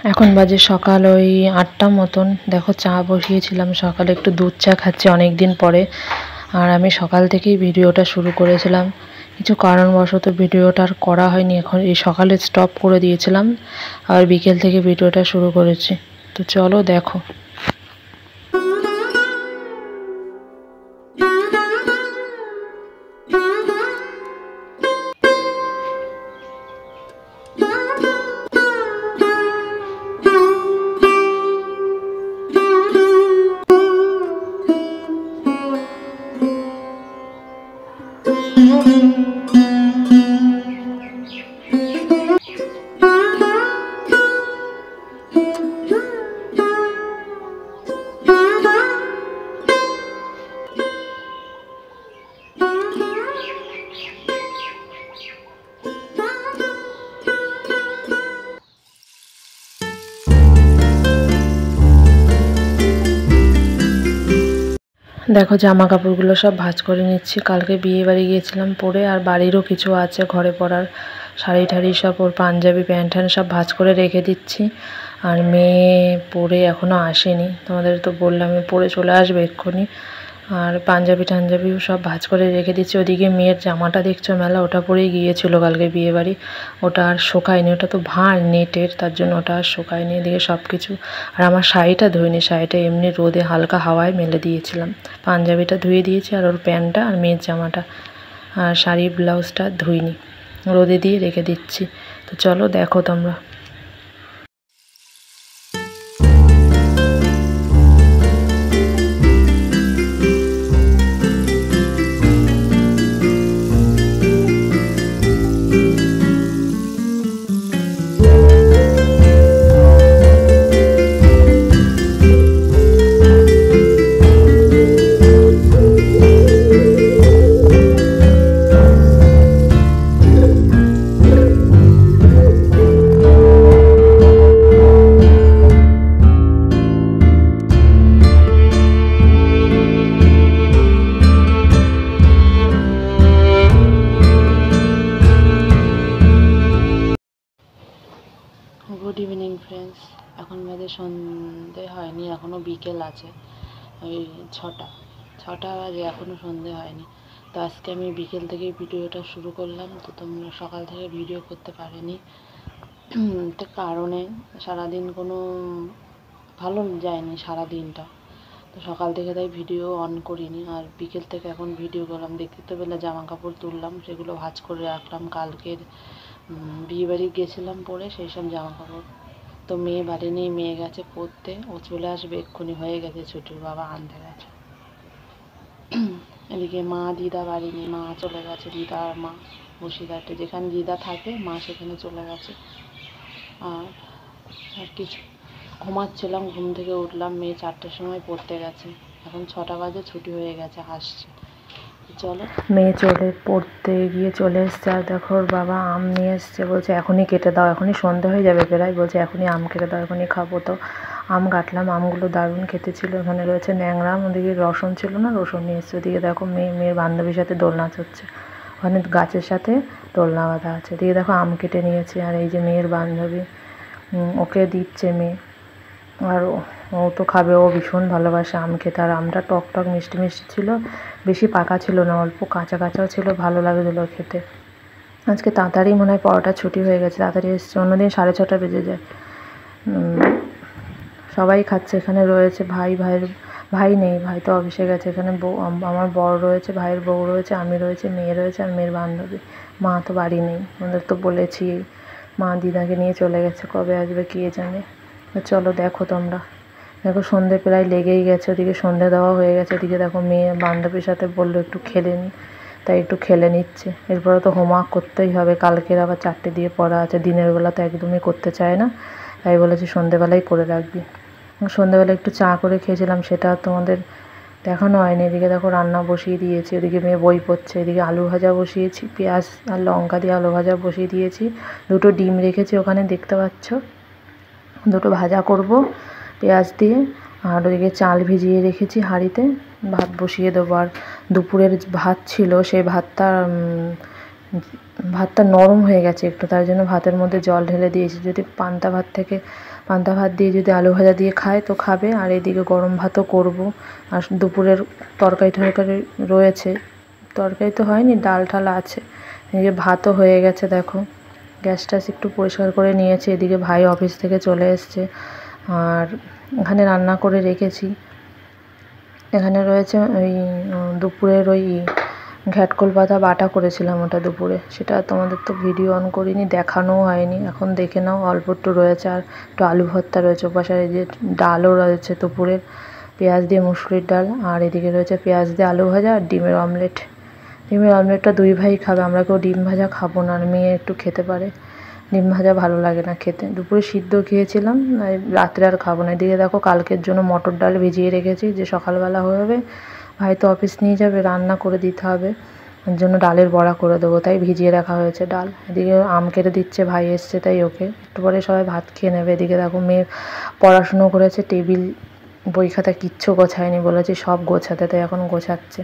এখন বাজে সকাল ওই ৮টার মতন। দেখো চা বসিয়েছিলাম, সকালে একটু দুধ চা খাচ্ছি অনেক দিন পরে। আর আমি সকাল থেকেই ভিডিওটা শুরু করেছিলাম, কিছু কারণবশত ভিডিওটা আর করা হয়নি। এখন এই সকালে স্টপ করে দিয়েছিলাম, আর বিকেল থেকে ভিডিওটা শুরু করেছি। তো চলো দেখো। দেখো জামা কাপড়গুলো সব ভাঁজ করে নিচ্ছি। কালকে বিয়ে বাড়ি গিয়েছিলাম পরে, আর বাড়িরও কিছু আছে ঘরে পরার শাড়ি ঠাড়ি সব, ওর পাঞ্জাবি প্যান্ট ট্যান্ট সব ভাঁজ করে রেখে দিচ্ছি। আর মেয়ে পরে এখনও আসেনি, তোমাদের তো বললাম পরে চলে আসবে এক্ষুনি। আর পাঞ্জাবি টাঞ্জাবিও সব ভাঁজ করে রেখে দিচ্ছি। ওদিকে মেয়ের জামাটা দেখছো মেলা, ওটা পরেই গিয়েছিল কালকে বিয়ে বাড়ি, ওটা আর শোকায়নি। ওটা তো ভাঁড় নেটের, তার জন্য ওটা আর শোকায়নি। এদিকে সব কিছু। আর আমার শাড়িটা ধুইনি, শাড়িটা এমনি রোদে হালকা হাওয়ায় মেলে দিয়েছিলাম। পাঞ্জাবিটা ধুয়ে দিয়েছি, আর ওর প্যান্টটা আর মেয়ের জামাটা। আর শাড়ি ব্লাউজটা ধুইনি, রোদে দিয়ে রেখে দিচ্ছি। তো চলো দেখো তোমরা। Good evening friends. এখন বাজে সন্ধে হয়নি, এখনও বিকেল আছে, ওই ছটা বাজে, এখনও সন্ধে হয়নি। তো আজকে আমি বিকেল থেকে ভিডিওটা শুরু করলাম। তো তোমরা সকাল থেকে ভিডিও করতে পারিনি, তো কারণে সারাদিন কোনো ভালো যায়নি সারা দিনটা। তো সকাল থেকে তাই ভিডিও অন করিনি, আর বিকেল থেকে এখন ভিডিও করলাম। দেখতে তো পেলে জামা কাপড় তুললাম, সেগুলো ভাঁজ করে রাখলাম। কালকের বিয়ে বাড়ি গেছিলাম পরে সেই সব জামা কাপড়। তো মেয়ে বাড়ি নেই, মেয়ে গেছে পড়তে, ও চলে আসবে এক্ষুনি, হয়ে গেছে ছুটির, বাবা আনতে গেছে। এদিকে মা দিদা বাড়ি নেই, মা চলে গেছে, দিদা আর মা বসিরহাটে, যেখানে দিদা থাকে মা সেখানে চলে গেছে। আর কিছু ঘুমাচ্ছিলাম, ঘুম থেকে উঠলাম, মেয়ে 4টার সময় পড়তে গেছে, এখন 6টা বাজে, ছুটি হয়ে গেছে, আসছে। চলো, মেয়ে পড়তে গিয়ে চলে এসছে। আর দেখো ওর বাবা আম নিয়ে এসছে, বলছে এখনই কেটে দাও, এখনই সন্ধে হয়ে যাবে প্রায়, বলছে এখনই আম কেটে দাও, এখনই খাবো। তো আম কাটলাম, আমগুলো দারুণ খেতে ছিল। এখানে রয়েছে ন্যাংরা আম, ওদিকে রসুন ছিল না, রসুন নিয়ে এসছে। ওদিকে দেখো মেয়ের বান্ধবীর সাথে দোলনা চড়ছে, ওখানে গাছের সাথে দোলনা বাঁধা আছে। এদিকে দেখো আম কেটে নিয়েছে, আর এই যে মেয়ের বান্ধবী ওকে দিচ্ছে মেয়ে, আর ও তো খাবে, ও ভীষণ ভালোবাসে আম খেতে। আর আমটা টক টক মিষ্টি মিষ্টি ছিল, বেশি পাকা ছিল না, অল্প কাঁচা কাঁচাও ছিল, ভালো লাগছিলো খেতে। আজকে তাড়াতাড়ি মনে হয় পড়াটা ছুটি হয়ে গেছে, তাড়াতাড়ি এসছে, অন্যদিন 6:30 বেজে যায়। সবাই খাচ্ছে, এখানে রয়েছে ভাই নেই, ভাই তো অফিসে গেছে। এখানে বউ, আমার বর রয়েছে, ভাইয়ের বউ রয়েছে, আমি রয়েছে, মেয়ে রয়েছে, আর মেয়ের বান্ধবী। মা তো বাড়ি নেই, আমাদের তো বলেছি, মা দিদাকে নিয়ে চলে গেছে, কবে আসবে কে জানে। চলো দেখো তোমরা। দেখো সন্ধে প্রায় লেগেই গেছে, ওদিকে সন্ধে দেওয়া হয়ে গেছে। ওদিকে দেখো মেয়ে বান্ধবীর সাথে বললো একটু খেলে নি, তাই একটু খেলে নিচ্ছে। এরপরে তো হোমওয়ার্ক করতেই হবে, কালকের আবার 4টে দিয়ে পড়া আছে, দিনের বেলা তো একদমই করতে চায় না, তাই বলেছি সন্ধেবেলায় করে রাখবি। সন্ধেবেলা একটু চা করে খেয়েছিলাম, সেটা তোমাদের দেখানো হয়নি। এদিকে দেখো রান্না বসিয়ে দিয়েছি, ওদিকে মেয়ে বই পড়ছে, এদিকে আলু ভাজা বসিয়েছি, পেঁয়াজ আর লঙ্কা দিয়ে আলু ভাজা বসিয়ে দিয়েছি। 2টো ডিম রেখেছি ওখানে, দেখতে পাচ্ছ, 2টো ভাজা করব পেঁয়াজ দিয়ে। আর ওদিকে চাল ভিজিয়ে রেখেছি হাঁড়িতে, ভাত বসিয়ে দেবো। আর দুপুরের ভাত ছিল, সেই ভাতটা ভাতটা নরম হয়ে গেছে একটু, তার জন্য ভাতের মধ্যে জল ঢেলে দিয়েছি। যদি পান্তা ভাত দিয়ে যদি আলু ভাজা দিয়ে খায় তো খাবে, আর এদিকে গরম ভাতও করব। আর দুপুরের তরকারি রয়েছে, তরকারি তো হয়নি, ডাল ঠাল আছে। এদিকে ভাতও হয়ে গেছে, দেখো গ্যাস ট্যাস একটু পরিষ্কার করে নিয়েছি। এদিকে ভাই অফিস থেকে চলে এসছে, আর এখানে রান্না করে রেখেছি। এখানে রয়েছে ওই দুপুরের ওই ঘ্যাটকোল পাতা বাটা করেছিলাম ওটা দুপুরে, সেটা তোমাদের তো ভিডিও অন করিনি, দেখানোও হয়নি। এখন দেখে নাও, অল্প একটু রয়েছে। আর একটু আলু ভর্তা রয়েছে ওপাশে, এই যে ডালও রয়েছে দুপুরের, পেঁয়াজ দিয়ে মুসুরির ডাল। আর এদিকে রয়েছে পেঁয়াজ দিয়ে আলু ভাজা আর ডিমের অমলেট। ডিমের অমলেটটা দুই ভাই খাবে, আমরা কেউ ডিম ভাজা খাবো না, আর মেয়ে একটু খেতে পারে। ডিম ভাজা ভালো লাগে না খেতে। দুপুরে সিদ্ধ খেয়েছিলাম, রাত্রে আর খাবো না। এদিকে দেখো কালকের জন্য মটর ডাল ভিজিয়ে রেখেছি, যে সকালবেলা হয়ে যাবে। ভাই তো অফিস নিয়ে যাবে, রান্না করে দিতে হবে, ওর জন্য ডালের বড়া করে দেবো, তাই ভিজিয়ে রাখা হয়েছে ডাল। এদিকে আম কেটে দিচ্ছে, ভাই এসছে তাই ওকে, একটু পরে সবাই ভাত খেয়ে নেবে। এদিকে দেখো মেয়ে পড়াশুনো করেছে, টেবিল বই খাতা কিচ্ছু গোছায়নি, বলেছি সব গোছাতে, তাই এখন গোছাচ্ছে।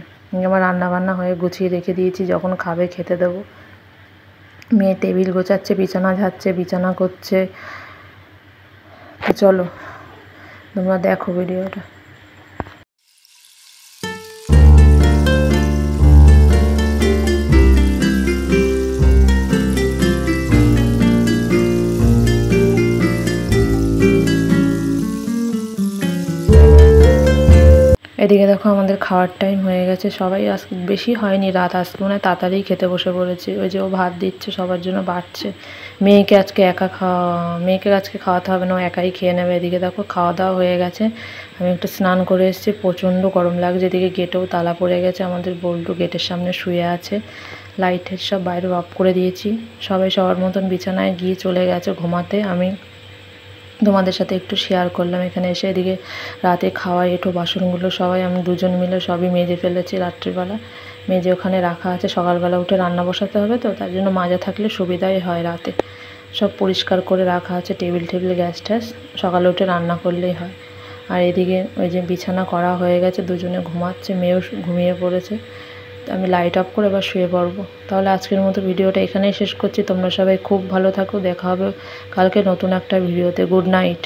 আমার রান্না বান্না হয়ে গুছিয়ে রেখে দিয়েছি, যখন খাবে খেতে দেবো। মেয়ে টেবিল গোছাচ্ছে, বিছানা ঝাড়ছে, বিছানা করছে। তো চলো তোমরা দেখো ভিডিওটা। এদিকে দেখো আমাদের খাওয়ার টাইম হয়ে গেছে, সবাই বেশি হয়নি, রাত আসতে মনে হয় তাড়াতাড়ি খেতে বসে পড়েছি। ওই যে ও ভাত দিচ্ছে, সবার জন্য বাড়ছে। মেয়েকে আজকে খাওয়াতে হবে না, ও একাই খেয়ে নেবে। এদিকে দেখো খাওয়া দাওয়া হয়ে গেছে, আমি একটু স্নান করে এসেছি, প্রচণ্ড গরম লাগছে। এদিকে গেটেও তালা পড়ে গেছে, আমাদের বল্টু গেটের সামনে শুয়ে আছে। লাইটের সব বাইরে অফ করে দিয়েছি, সবাই সবার মতন বিছানায় গিয়ে চলে গেছে ঘুমাতে। আমি তোমাদের সাথে একটু শেয়ার করলাম এখানে এসে। এদিকে রাতে খাওয়া এঁঠো বাসনগুলো সবাই আমি দুজন মিলে সবই মেজে ফেলেছি রাত্রিবেলা, মেজে ওখানে রাখা আছে। সকালবেলা উঠে রান্না বসাতে হবে তো, তার জন্য মাজা থাকলে সুবিধাই হয়। রাতে সব পরিষ্কার করে রাখা আছে, টেবিল গ্যাস ট্যাস, সকালে উঠে রান্না করলেই হয়। আর এদিকে ওই যে বিছানা করা হয়ে গেছে, দুজনে ঘুমাচ্ছে, মেয়েও ঘুমিয়ে পড়েছে। আমি লাইট অফ করে এবার শুয়ে পড়বো। তাহলে আজকের মতো ভিডিওটা এখানেই শেষ করছি। তোমরা সবাই খুব ভালো থাকো, দেখা হবে কালকে নতুন একটা ভিডিওতে। Good night.